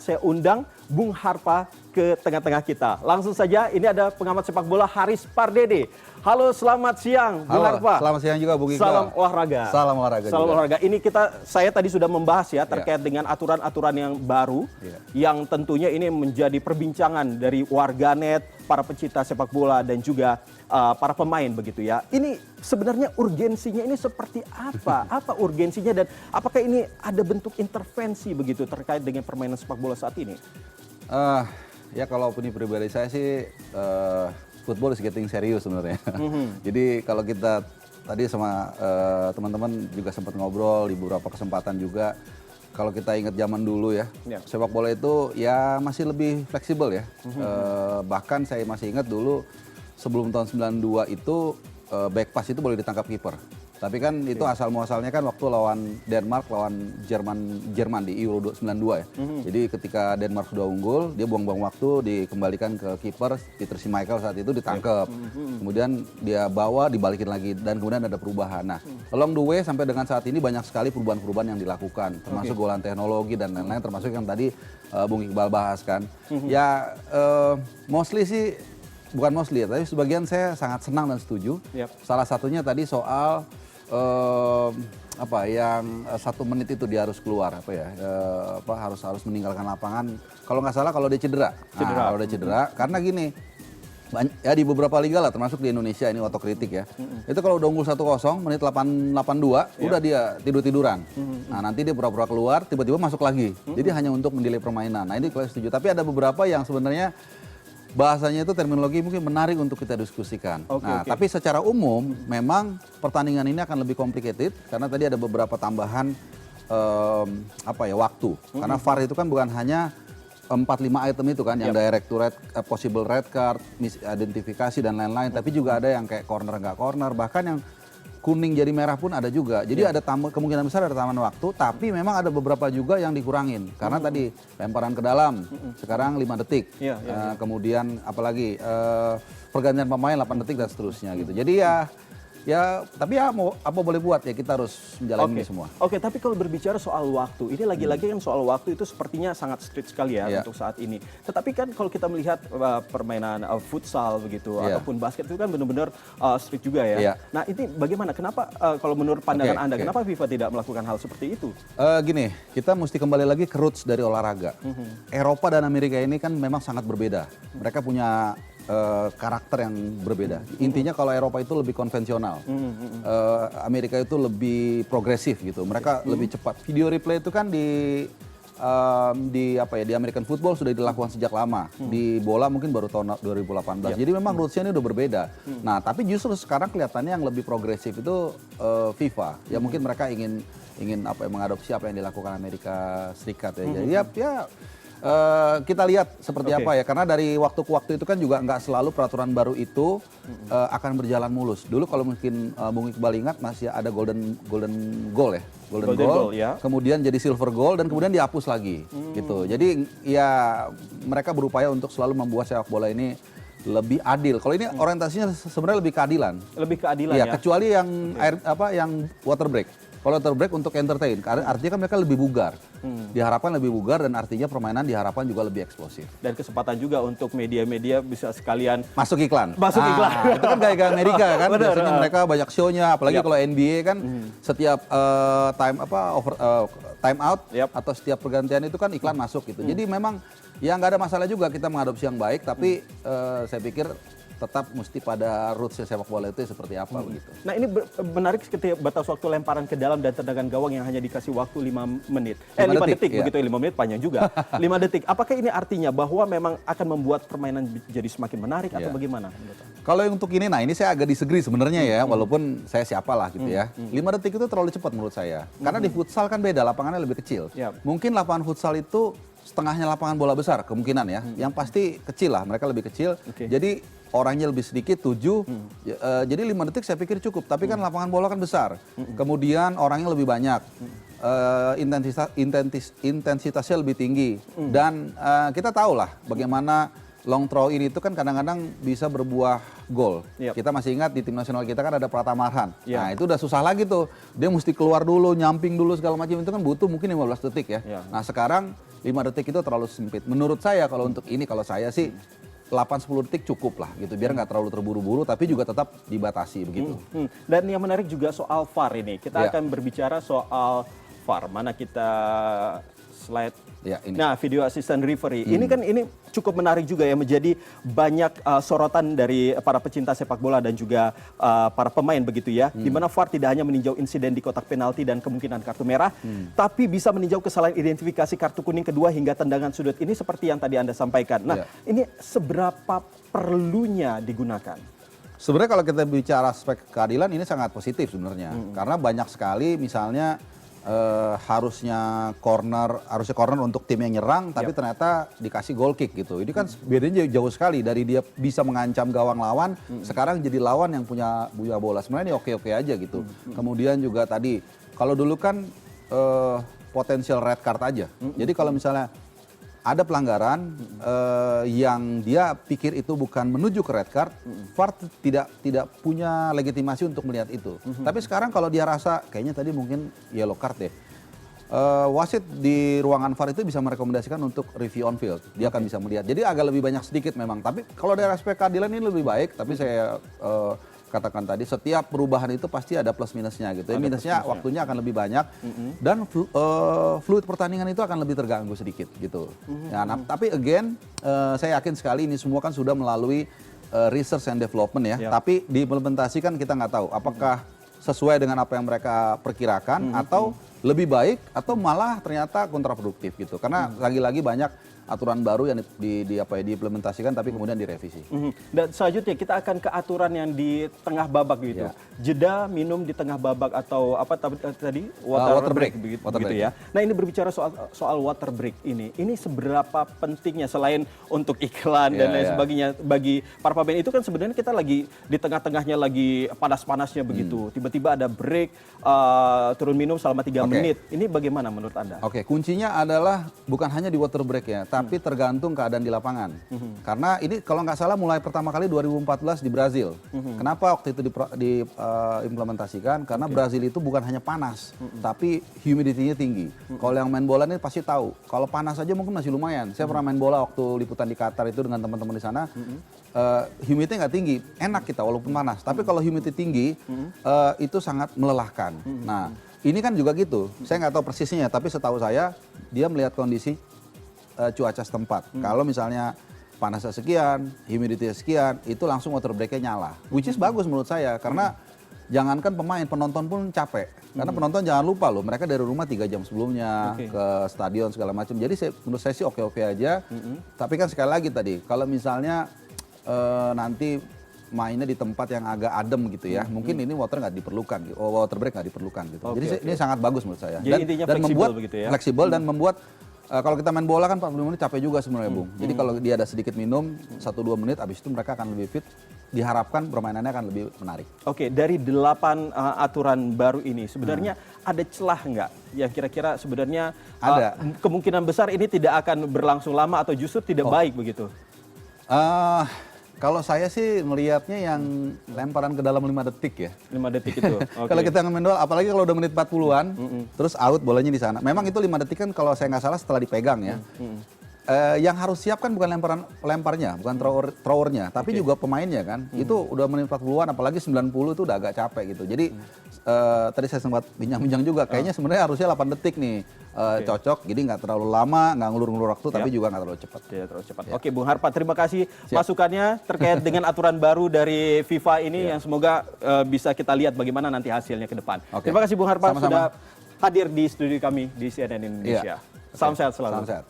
Saya undang Bung Harpa ke tengah-tengah kita. Langsung saja, ini ada pengamat sepak bola Haris Pardede. Halo, selamat siang, Bung Harpa. Selamat siang juga, Bung Iqbal. Salam olahraga. Salam olahraga. Salam juga. olahraga. Ini saya tadi sudah membahas ya terkait dengan aturan-aturan yang baru, yang tentunya ini menjadi perbincangan dari warganet, para pecinta sepak bola dan juga para pemain begitu ya. Ini sebenarnya urgensinya ini seperti apa? Apa urgensinya dan apakah ini ada bentuk intervensi begitu terkait dengan permainan sepak bola saat ini? Ya kalau opini pribadi saya sih football is getting serius sebenarnya. Jadi kalau kita tadi sama teman-teman juga sempat ngobrol di beberapa kesempatan juga. Kalau kita ingat zaman dulu ya, sepak bola itu ya masih lebih fleksibel ya. Bahkan saya masih ingat dulu sebelum tahun 92 itu back pass itu boleh ditangkap kiper. Tapi kan itu asal muasalnya kan waktu lawan Denmark, lawan Jerman di Euro 92 ya. Jadi ketika Denmark sudah unggul, dia buang-buang waktu, dikembalikan ke kiper Peter Schmeichel saat itu ditangkap. Kemudian dia bawa, dibalikin lagi dan kemudian ada perubahan. Nah, along the way sampai dengan saat ini banyak sekali perubahan-perubahan yang dilakukan, termasuk golan teknologi dan lain-lain, termasuk yang tadi Bung Iqbal bahas kan. Ya mostly sih, bukan mostly ya, tapi sebagian saya sangat senang dan setuju. Salah satunya tadi soal yang 1 menit itu dia harus keluar harus meninggalkan lapangan kalau nggak salah kalau dia cedera. Kalau dia cedera karena gini ya di beberapa liga lah termasuk di Indonesia ini otokritik ya. Itu kalau udah unggul 1-0 menit 82 udah dia tiduran. Nah nanti dia pura-pura keluar tiba-tiba masuk lagi. Jadi hanya untuk mendelay permainan. Nah ini saya setuju. Tapi ada beberapa yang sebenarnya bahasanya itu terminologi mungkin menarik untuk kita diskusikan. Tapi secara umum memang pertandingan ini akan lebih complicated karena tadi ada beberapa tambahan waktu. Karena VAR itu kan bukan hanya 4-5 item itu kan yang direct to red, possible red card, misidentifikasi dan lain-lain. Tapi juga ada yang kayak corner nggak corner, bahkan yang kuning jadi merah pun ada juga. Jadi ada kemungkinan besar ada tambahan waktu, tapi memang ada beberapa juga yang dikurangin. Karena tadi lemparan ke dalam, sekarang 5 detik. Kemudian apalagi pergantian pemain 8 detik dan seterusnya gitu. Jadi tapi mau apa boleh buat ya kita harus menjalani ini semua. Tapi kalau berbicara soal waktu, ini lagi-lagi kan soal waktu itu sepertinya sangat strict sekali ya untuk saat ini. Tetapi kan kalau kita melihat permainan futsal begitu ataupun basket itu kan benar-benar strict juga ya. Nah ini bagaimana? Kenapa kalau menurut pandangan Anda, kenapa FIFA tidak melakukan hal seperti itu? Gini, kita mesti kembali lagi ke roots dari olahraga. Eropa dan Amerika ini kan memang sangat berbeda. Mereka punya karakter yang berbeda. Intinya kalau Eropa itu lebih konvensional, Amerika itu lebih progresif gitu. Mereka lebih cepat. Video replay itu kan di American football sudah dilakukan sejak lama. Di bola mungkin baru tahun 2018. Jadi memang rootsnya ini udah berbeda. Nah, tapi justru sekarang kelihatannya yang lebih progresif itu FIFA. Ya mungkin mereka ingin mengadopsi apa yang dilakukan Amerika Serikat ya. Jadi kita lihat seperti apa ya, karena dari waktu ke waktu itu kan juga nggak selalu peraturan baru itu akan berjalan mulus. Dulu kalau mungkin Bung Iqbal ingat masih ada golden goal ya, golden goal, kemudian jadi silver goal dan kemudian dihapus lagi gitu. Jadi ya mereka berupaya untuk selalu membuat sepak bola ini lebih adil. Kalau ini orientasinya sebenarnya lebih keadilan. Lebih keadilan ya. Kecuali yang yang water break. Kalau water break untuk entertain, artinya kan mereka lebih bugar. Diharapkan lebih bugar dan artinya permainan diharapkan juga lebih eksplosif. Dan kesempatan juga untuk media-media bisa sekalian masuk iklan. Iklan. Itu kan gaya Amerika kan. Biasanya mereka banyak show-nya, apalagi kalau NBA kan setiap time out atau setiap pergantian itu kan iklan masuk gitu. Jadi memang ya nggak ada masalah juga kita mengadopsi yang baik, tapi saya pikir tetap mesti pada roots sepak bola itu seperti apa begitu. Nah ini menarik ketika batas waktu lemparan ke dalam dan tendangan gawang yang hanya dikasih waktu 5 menit. 5 detik begitu ya, 5 menit panjang juga. 5 detik. Apakah ini artinya bahwa memang akan membuat permainan jadi semakin menarik atau bagaimana? Kalau untuk ini, nah ini saya agak disagree sebenarnya ya, walaupun saya siapalah gitu ya. 5 detik itu terlalu cepat menurut saya. Karena di futsal kan beda, lapangannya lebih kecil. Mungkin lapangan futsal itu setengahnya lapangan bola besar kemungkinan ya. Yang pasti kecil lah, mereka lebih kecil. Jadi orangnya lebih sedikit, 7. Jadi 5 detik saya pikir cukup. Tapi kan lapangan bola kan besar. Kemudian orangnya lebih banyak. Intensitasnya lebih tinggi. Dan kita tahu lah bagaimana long throw ini itu kan kadang-kadang bisa berbuah gol. Kita masih ingat di tim nasional kita kan ada Pratama Arhan. Nah itu udah susah lagi tuh. Dia mesti keluar dulu, nyamping dulu segala macam. Itu kan butuh mungkin 15 detik ya. Nah sekarang 5 detik itu terlalu sempit. Menurut saya kalau untuk ini, kalau saya sih 8-10 detik cukup lah gitu, biar nggak terlalu terburu-buru tapi juga tetap dibatasi begitu. Dan yang menarik juga soal VAR ini. Kita akan berbicara soal VAR. Mana kita slide. Ya, ini. Nah, video assistant referee. Ini kan ini cukup menarik juga ya, menjadi banyak sorotan dari para pecinta sepak bola dan juga para pemain begitu ya. Di mana VAR tidak hanya meninjau insiden di kotak penalti dan kemungkinan kartu merah, tapi bisa meninjau kesalahan identifikasi kartu kuning kedua hingga tendangan sudut. Ini seperti yang tadi Anda sampaikan. Nah, ini seberapa perlunya digunakan? Sebenarnya kalau kita bicara aspek keadilan ini sangat positif sebenarnya. Karena banyak sekali misalnya harusnya corner untuk tim yang nyerang, tapi ternyata dikasih goal kick gitu. Ini kan bedanya jauh sekali dari dia bisa mengancam gawang lawan, sekarang jadi lawan yang punya bola. Sebenarnya ini oke-oke aja gitu. Kemudian juga tadi, kalau dulu kan potensial red card aja. Jadi kalau misalnya ada pelanggaran yang dia pikir itu bukan menuju ke red card, VAR tidak punya legitimasi untuk melihat itu. Tapi sekarang kalau dia rasa kayaknya tadi mungkin yellow card deh, wasit di ruangan VAR itu bisa merekomendasikan untuk review on field. Dia akan bisa melihat. Jadi agak lebih banyak sedikit memang. Tapi kalau dari aspek keadilan ini lebih baik. Tapi saya katakan tadi, setiap perubahan itu pasti ada plus minusnya gitu. Minusnya waktunya akan lebih banyak dan fluid pertandingan itu akan lebih terganggu sedikit gitu. Ya, nah, tapi again, saya yakin sekali ini semua kan sudah melalui research and development ya. Tapi diimplementasikan kita nggak tahu apakah sesuai dengan apa yang mereka perkirakan atau lebih baik atau malah ternyata kontraproduktif gitu. Karena lagi-lagi banyak aturan baru yang diimplementasikan tapi kemudian direvisi. Dan selanjutnya kita akan ke aturan yang di tengah babak gitu. Jeda minum di tengah babak atau apa tadi water break begitu ya. Nah, ini berbicara soal water break ini seberapa pentingnya selain untuk iklan dan lain sebagainya bagi para pemain. Itu kan sebenarnya kita lagi di tengah-tengahnya lagi panas-panasnya begitu. Tiba-tiba ada break, turun minum selama 3 menit. Ini bagaimana menurut Anda? Oke, kuncinya adalah bukan hanya di water break ya, tapi tergantung keadaan di lapangan. Karena ini kalau nggak salah mulai pertama kali 2014 di Brazil. Kenapa waktu itu diimplementasikan? Karena Brazil itu bukan hanya panas, tapi humidity-nya tinggi. Kalau yang main bola ini pasti tahu, kalau panas aja mungkin masih lumayan. Saya pernah main bola waktu liputan di Qatar itu dengan teman-teman di sana. Humidity nggak tinggi, enak kita walaupun panas. Tapi kalau humidity tinggi, itu sangat melelahkan. Nah, ini kan juga gitu. Saya nggak tahu persisnya, tapi setahu saya dia melihat kondisi cuaca setempat. Kalau misalnya panasnya sekian, humidity sekian, itu langsung water break-nya nyala. Which is bagus menurut saya, karena jangankan pemain, penonton pun capek. Karena penonton jangan lupa loh, mereka dari rumah 3 jam sebelumnya ke stadion segala macam. Jadi menurut saya sih oke-oke aja. Tapi kan sekali lagi tadi, kalau misalnya nanti mainnya di tempat yang agak adem gitu ya, mungkin ini water break nggak diperlukan gitu. Jadi ini sangat bagus menurut saya. Dan membuat fleksibel dan membuat kalau kita main bola kan 45 menit capek juga sebenarnya, Bung. Jadi kalau dia ada sedikit minum 1-2 menit, abis itu mereka akan lebih fit. Diharapkan permainannya akan lebih menarik. Oke, dari 8 aturan baru ini sebenarnya ada celah nggak yang kira-kira sebenarnya ada kemungkinan besar ini tidak akan berlangsung lama atau justru tidak baik begitu? Kalau saya sih melihatnya yang lemparan ke dalam 5 detik ya. 5 detik itu. Okay. Kalau kita main bola, apalagi kalau udah menit 40-an, terus out bolanya di sana. Memang itu 5 detik kan kalau saya nggak salah setelah dipegang ya. Yang harus siap kan bukan lemparnya, bukan throwernya, tapi juga pemainnya kan. Itu udah menit 40-an, apalagi 90 itu udah agak capek gitu. Jadi tadi saya sempat bincang-bincang juga, kayaknya sebenarnya harusnya 8 detik nih. Cocok, jadi nggak terlalu lama, nggak ngulur-ngulur waktu, tapi juga nggak terlalu cepat. Tidak terlalu cepat. Oke, Bung Harpat, terima kasih masukannya terkait dengan aturan baru dari FIFA ini yang semoga bisa kita lihat bagaimana nanti hasilnya ke depan. Terima kasih Bung Harpat sudah hadir di studio kami di CNN Indonesia. Salam sehat selalu. Salam sehat.